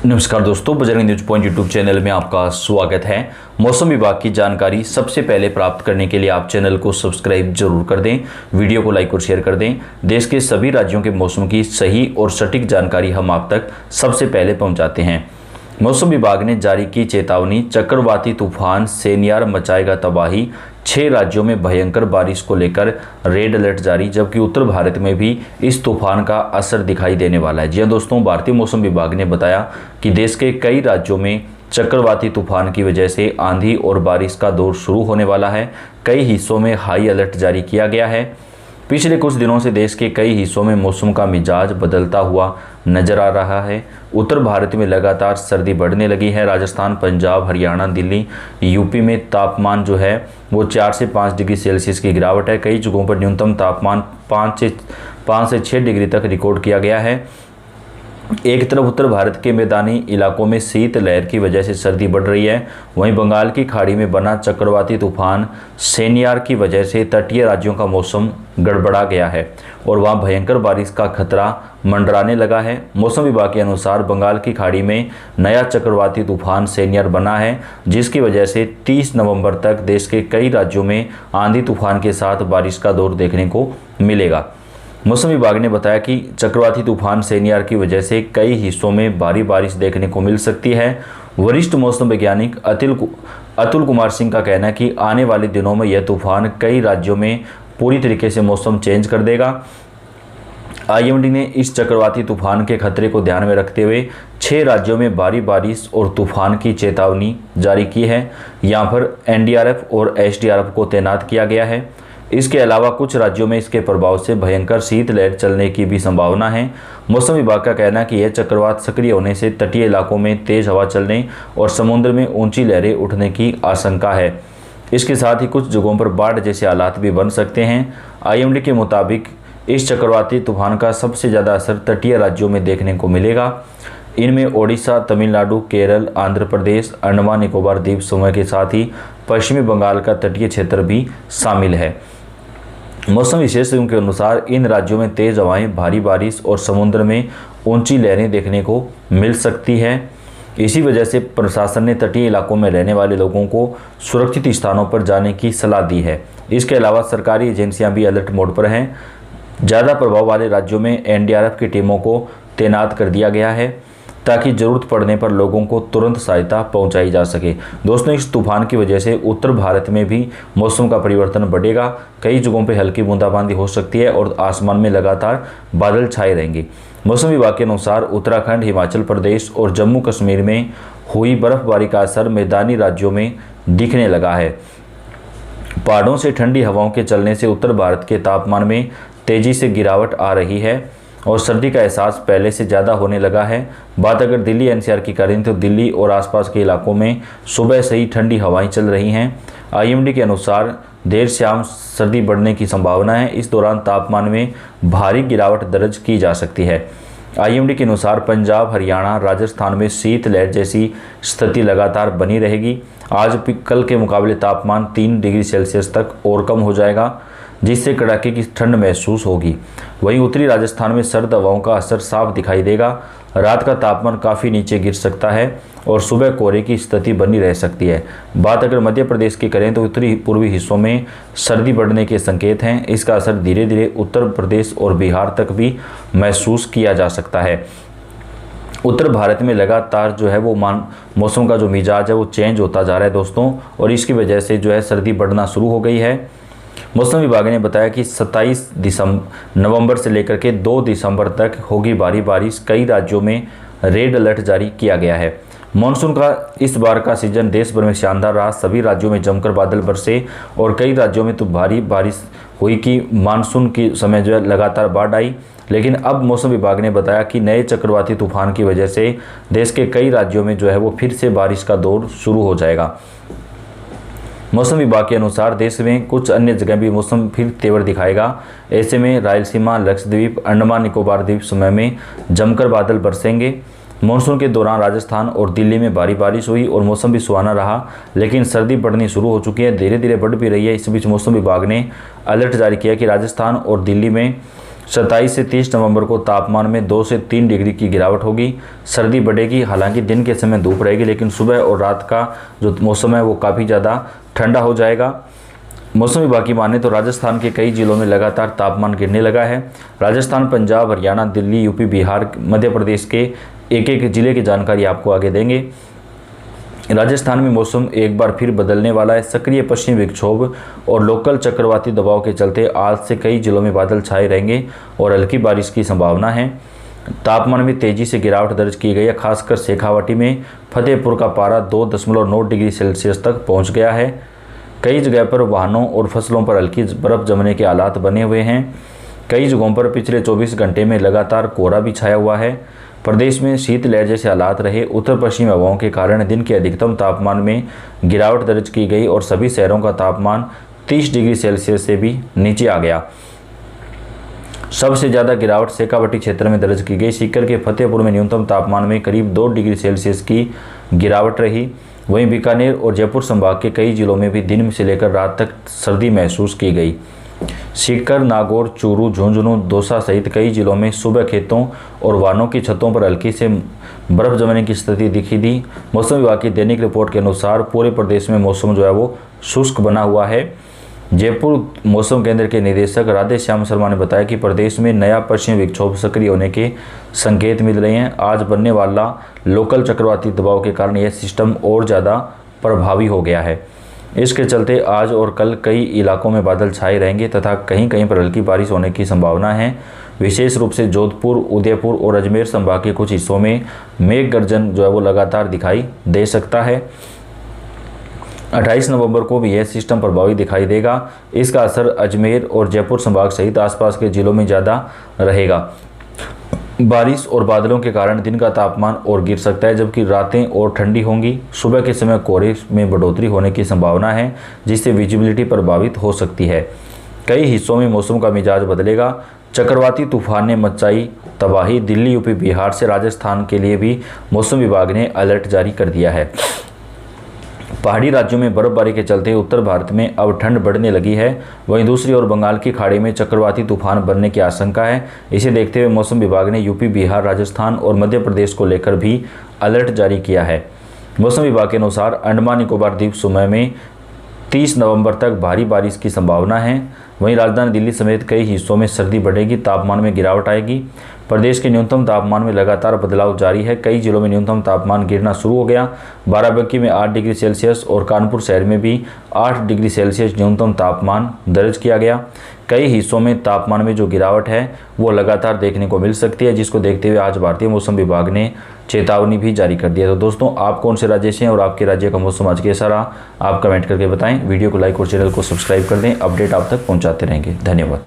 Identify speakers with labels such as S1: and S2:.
S1: नमस्कार दोस्तों, Bajrang news point YouTube channel में आपका स्वागत है। मौसम विभाग की जानकारी सबसे पहले प्राप्त करने के लिए आप चैनल को सब्सक्राइब जरूर कर दें, वीडियो को लाइक और शेयर कर दें। देश के सभी राज्यों के मौसम की सही और सटीक जानकारी हम आप तक सबसे पहले पहुंचाते हैं। मौसम विभाग ने जारी की चेतावनी, चक्रवाती तूफान सेनियार मचाएगा तबाही। 6 राज्यों में भयंकर बारिश को लेकर रेड अलर्ट जारी, जबकि उत्तर भारत में भी इस तूफान का असर दिखाई देने वाला है। जी हां दोस्तों, भारतीय मौसम विभाग ने बताया कि देश के कई राज्यों में चक्रवाती तूफान की वजह से आंधी और बारिश का दौर शुरू होने वाला है। कई हिस्सों में हाई अलर्ट जारी किया गया है। पिछले कुछ दिनों से देश के कई हिस्सों में मौसम का मिजाज बदलता हुआ नजर आ रहा है। उत्तर भारत में लगातार सर्दी बढ़ने लगी है। राजस्थान, पंजाब, हरियाणा, दिल्ली, यूपी में तापमान जो है वो 4 से 5 डिग्री सेल्सियस की गिरावट है। कई जगहों पर न्यूनतम तापमान 5 से 6 डिग्री तक रिकॉर्ड किया गया है। एक तरफ उत्तर भारत के मैदानी इलाकों में शीत लहर की वजह से सर्दी बढ़ रही है, वहीं बंगाल की खाड़ी में बना चक्रवाती तूफान सेनियार की वजह से तटीय राज्यों का मौसम गड़बड़ा गया है और वहां भयंकर बारिश का खतरा मंडराने लगा है। मौसम विभाग के अनुसार बंगाल की खाड़ी में नया चक्रवाती तूफान सेनियार बना है, जिसकी वजह से 30 नवंबर तक देश के कई राज्यों में आंधी तूफान के साथ बारिश का दौर देखने को मिलेगा। मौसम विभाग ने बताया कि चक्रवाती तूफान सेनियार की वजह से कई हिस्सों में भारी बारिश देखने को मिल सकती है। वरिष्ठ मौसम वैज्ञानिक अतुल कुमार सिंह का कहना है कि आने वाले दिनों में यह तूफान कई राज्यों में पूरी तरीके से मौसम चेंज कर देगा। IMD ने इस चक्रवाती तूफान के खतरे को ध्यान में रखते हुए 6 राज्यों में भारी बारिश और तूफान की चेतावनी जारी की है। यहाँ पर NDRF और SDRF को तैनात किया गया है। इसके अलावा कुछ राज्यों में इसके प्रभाव से भयंकर शीतलहर चलने की भी संभावना है। मौसम विभाग का कहना है कि यह चक्रवात सक्रिय होने से तटीय इलाकों में तेज हवा चलने और समुद्र में ऊंची लहरें उठने की आशंका है। इसके साथ ही कुछ जगहों पर बाढ़ जैसे हालात भी बन सकते हैं। IMD के मुताबिक इस चक्रवाती तूफान का सबसे ज़्यादा असर तटीय राज्यों में देखने को मिलेगा। इनमें ओडिशा, तमिलनाडु, केरल, आंध्र प्रदेश, अंडमान निकोबार द्वीप समूह के साथ ही पश्चिमी बंगाल का तटीय क्षेत्र भी शामिल है। मौसम विशेषज्ञों के अनुसार इन राज्यों में तेज हवाएं, भारी बारिश और समुद्र में ऊंची लहरें देखने को मिल सकती है। इसी वजह से प्रशासन ने तटीय इलाकों में रहने वाले लोगों को सुरक्षित स्थानों पर जाने की सलाह दी है। इसके अलावा सरकारी एजेंसियां भी अलर्ट मोड पर हैं। ज़्यादा प्रभाव वाले राज्यों में NDRF की टीमों को तैनात कर दिया गया है ताकि ज़रूरत पड़ने पर लोगों को तुरंत सहायता पहुंचाई जा सके। दोस्तों, इस तूफान की वजह से उत्तर भारत में भी मौसम का परिवर्तन बढ़ेगा। कई जगहों पर हल्की बूंदाबांदी हो सकती है और आसमान में लगातार बादल छाए रहेंगे। मौसम विभाग के अनुसार उत्तराखंड, हिमाचल प्रदेश और जम्मू कश्मीर में हुई बर्फबारी का असर मैदानी राज्यों में दिखने लगा है। पहाड़ों से ठंडी हवाओं के चलने से उत्तर भारत के तापमान में तेजी से गिरावट आ रही है और सर्दी का एहसास पहले से ज़्यादा होने लगा है। बात अगर दिल्ली NCR की करें तो दिल्ली और आसपास के इलाकों में सुबह से ही ठंडी हवाएं चल रही हैं। IMD के अनुसार देर शाम सर्दी बढ़ने की संभावना है। इस दौरान तापमान में भारी गिरावट दर्ज की जा सकती है। IMD के अनुसार पंजाब, हरियाणा, राजस्थान में शीतलहर जैसी स्थिति लगातार बनी रहेगी। आज कल के मुकाबले तापमान 3 डिग्री सेल्सियस तक और कम हो जाएगा, जिससे कड़ाके की ठंड महसूस होगी। वहीं उत्तरी राजस्थान में सर्द हवाओं का असर साफ दिखाई देगा। रात का तापमान काफ़ी नीचे गिर सकता है और सुबह कोहरे की स्थिति बनी रह सकती है। बात अगर मध्य प्रदेश की करें तो उत्तरी पूर्वी हिस्सों में सर्दी बढ़ने के संकेत हैं। इसका असर धीरे धीरे उत्तर प्रदेश और बिहार तक भी महसूस किया जा सकता है। उत्तर भारत में लगातार जो है वो मौसम का जो मिजाज है वो चेंज होता जा रहा है दोस्तों, और इसकी वजह से जो है सर्दी बढ़ना शुरू हो गई है। मौसम विभाग ने बताया कि 27 नवंबर से लेकर के 2 दिसंबर तक होगी भारी बारिश। कई राज्यों में रेड अलर्ट जारी किया गया है। मानसून का इस बार का सीजन देश भर में शानदार रहा। सभी राज्यों में जमकर बादल बरसे और कई राज्यों में तो भारी बारिश हुई कि मानसून के समय जो है लगातार बाढ़ आई। लेकिन अब मौसम विभाग ने बताया कि नए चक्रवाती तूफान की वजह से देश के कई राज्यों में जो है वो फिर से बारिश का दौर शुरू हो जाएगा। मौसम विभाग के अनुसार देश में कुछ अन्य जगह भी मौसम फिर तेवर दिखाएगा। ऐसे में रायलसीमा, लक्षद्वीप, अंडमान निकोबार द्वीप समूह में जमकर बादल बरसेंगे। मानसून के दौरान राजस्थान और दिल्ली में भारी बारिश हुई और मौसम भी सुहाना रहा, लेकिन सर्दी बढ़नी शुरू हो चुकी है, धीरे धीरे बढ़ भी रही है। इस बीच मौसम विभाग ने अलर्ट जारी किया कि राजस्थान और दिल्ली में 27 से 30 नवंबर को तापमान में 2 से 3 डिग्री की गिरावट होगी। सर्दी बढ़ेगी, हालांकि दिन के समय धूप रहेगी, लेकिन सुबह और रात का जो मौसम है वो काफ़ी ज़्यादा ठंडा हो जाएगा। मौसम विभाग की माने तो राजस्थान के कई जिलों में लगातार तापमान गिरने लगा है। राजस्थान, पंजाब, हरियाणा, दिल्ली, यूपी, बिहार, मध्य प्रदेश के एक एक जिले की जानकारी आपको आगे देंगे। राजस्थान में मौसम एक बार फिर बदलने वाला है। सक्रिय पश्चिमी विक्षोभ और लोकल चक्रवाती दबाव के चलते आज से कई जिलों में बादल छाए रहेंगे और हल्की बारिश की संभावना है। तापमान में तेजी से गिरावट दर्ज की गई है। खासकर शेखावाटी में फतेहपुर का पारा 2.9 डिग्री सेल्सियस तक पहुंच गया है। कई जगह पर वाहनों और फसलों पर हल्की बर्फ जमने के हालात बने हुए हैं। कई जगहों पर पिछले 24 घंटे में लगातार कोहरा भी छाया हुआ है। प्रदेश में शीतलहर जैसे हालात रहे। उत्तर पश्चिमी हवाओं के कारण दिन के अधिकतम तापमान में गिरावट दर्ज की गई और सभी शहरों का तापमान 30 डिग्री सेल्सियस से भी नीचे आ गया। सबसे ज़्यादा गिरावट शेखावाटी क्षेत्र में दर्ज की गई। सीकर के फतेहपुर में न्यूनतम तापमान में करीब 2 डिग्री सेल्सियस की गिरावट रही। वहीं बीकानेर और जयपुर संभाग के कई जिलों में भी दिन से लेकर रात तक सर्दी महसूस की गई। सीकर, नागौर, चूरू, झुंझुनू, दौसा सहित कई जिलों में सुबह खेतों और वाहनों की छतों पर हल्की से बर्फ जमने की स्थिति दिखी थी। मौसम विभाग की दैनिक रिपोर्ट के अनुसार पूरे प्रदेश में मौसम जो है वो शुष्क बना हुआ है। जयपुर मौसम केंद्र के निदेशक राधे श्याम शर्मा ने बताया कि प्रदेश में नया पश्चिमी विक्षोभ सक्रिय होने के संकेत मिल रहे हैं। आज बनने वाला लोकल चक्रवाती दबाव के कारण यह सिस्टम और ज़्यादा प्रभावी हो गया है। इसके चलते आज और कल कई इलाकों में बादल छाए रहेंगे तथा कहीं कहीं पर हल्की बारिश होने की संभावना है। विशेष रूप से जोधपुर, उदयपुर और अजमेर संभाग के कुछ हिस्सों में मेघ गर्जन जो है वो लगातार दिखाई दे सकता है। 28 नवंबर को भी यह सिस्टम प्रभावी दिखाई देगा। इसका असर अजमेर और जयपुर संभाग सहित आसपास के जिलों में ज़्यादा रहेगा। बारिश और बादलों के कारण दिन का तापमान और गिर सकता है, जबकि रातें और ठंडी होंगी। सुबह के समय कोहरे में बढ़ोतरी होने की संभावना है, जिससे विजिबिलिटी प्रभावित हो सकती है। कई हिस्सों में मौसम का मिजाज बदलेगा। चक्रवाती तूफान ने मचाई तबाही। दिल्ली, यूपी, बिहार से राजस्थान के लिए भी मौसम विभाग ने अलर्ट जारी कर दिया है। पहाड़ी राज्यों में बर्फबारी के चलते उत्तर भारत में अब ठंड बढ़ने लगी है। वहीं दूसरी ओर बंगाल की खाड़ी में चक्रवाती तूफान बनने की आशंका है। इसे देखते हुए मौसम विभाग ने यूपी, बिहार, राजस्थान और मध्य प्रदेश को लेकर भी अलर्ट जारी किया है। मौसम विभाग के अनुसार अंडमान निकोबार द्वीप समूह में 30 नवंबर तक भारी बारिश की संभावना है। वहीं राजधानी दिल्ली समेत कई हिस्सों में सर्दी बढ़ेगी, तापमान में गिरावट आएगी। प्रदेश के न्यूनतम तापमान में लगातार बदलाव जारी है। कई जिलों में न्यूनतम तापमान गिरना शुरू हो गया। बाराबंकी में 8 डिग्री सेल्सियस और कानपुर शहर में भी 8 डिग्री सेल्सियस न्यूनतम तापमान दर्ज किया गया। कई हिस्सों में तापमान में जो गिरावट है वो लगातार देखने को मिल सकती है, जिसको देखते हुए आज भारतीय मौसम विभाग ने चेतावनी भी जारी कर दिया। तो दोस्तों, आप कौन से राज्य से हैं और आपके राज्य का मौसम आज कैसा रहा, आप कमेंट करके बताएं। वीडियो को लाइक और चैनल को सब्सक्राइब कर दें। अपडेट आप तक पहुंचाते रहेंगे। धन्यवाद।